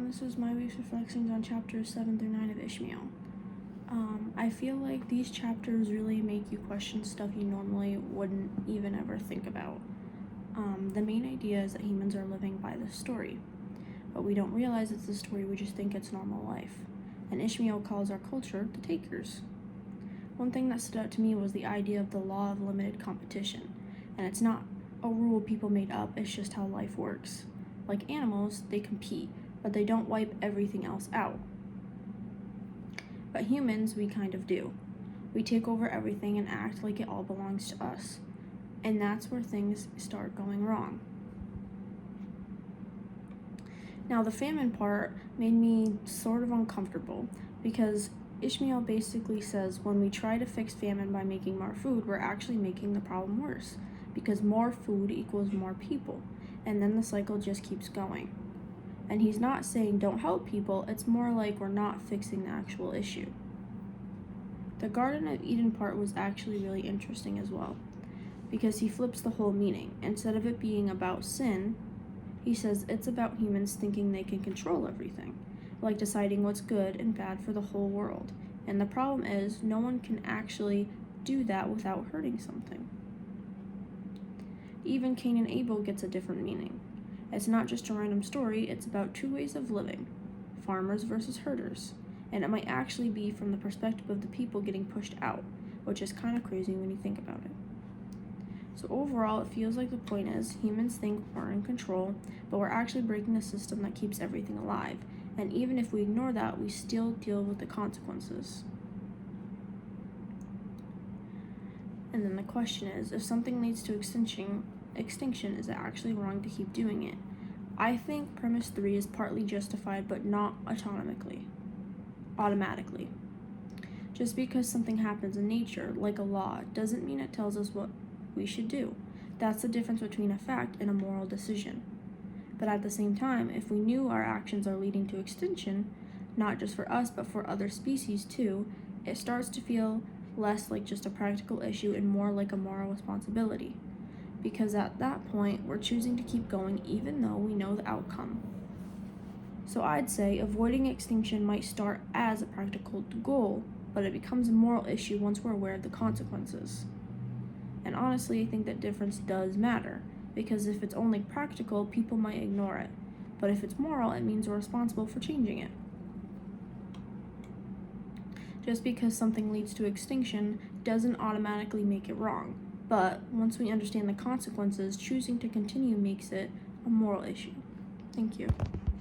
this is my week's reflections on chapters 7 through 9 of Ishmael. I feel like these chapters really make you question stuff you normally wouldn't even ever think about. The main idea is that humans are living by this story, but we don't realize it's the story, we just think it's normal life. And Ishmael calls our culture the takers. One thing that stood out to me was the idea of the law of limited competition, and it's not a rule people made up, it's just how life works. Like animals, they compete, but they don't wipe everything else out. But humans, we kind of do. We take over everything and act like it all belongs to us. And that's where things start going wrong. Now, the famine part made me sort of uncomfortable because Ishmael basically says when we try to fix famine by making more food, we're actually making the problem worse because more food equals more people, and then the cycle just keeps going. And he's not saying don't help people, it's more like we're not fixing the actual issue. The Garden of Eden part was actually really interesting as well, because he flips the whole meaning. Instead of it being about sin, he says it's about humans thinking they can control everything, like deciding what's good and bad for the whole world. And the problem is, no one can actually do that without hurting something. Even Cain and Abel gets a different meaning. It's not just a random story, it's about two ways of living, farmers versus herders, and it might actually be from the perspective of the people getting pushed out, which is kind of crazy when you think about it. So overall, it feels like the point is humans think we're in control, but we're actually breaking a system that keeps everything alive, and even if we ignore that, we still deal with the consequences. And then the question is, if something leads to extinction, is it actually wrong to keep doing it? I think premise 3 is partly justified, but not automatically. Just because something happens in nature, like a law, doesn't mean it tells us what we should do. That's the difference between a fact and a moral decision. But at the same time, if we knew our actions are leading to extinction, not just for us, but for other species too, it starts to feel less like just a practical issue and more like a moral responsibility. Because at that point, we're choosing to keep going even though we know the outcome. So I'd say avoiding extinction might start as a practical goal, but it becomes a moral issue once we're aware of the consequences. And honestly, I think that difference does matter, because if it's only practical, people might ignore it. But if it's moral, it means we're responsible for changing it. Just because something leads to extinction doesn't automatically make it wrong. But once we understand the consequences, choosing to continue makes it a moral issue. Thank you.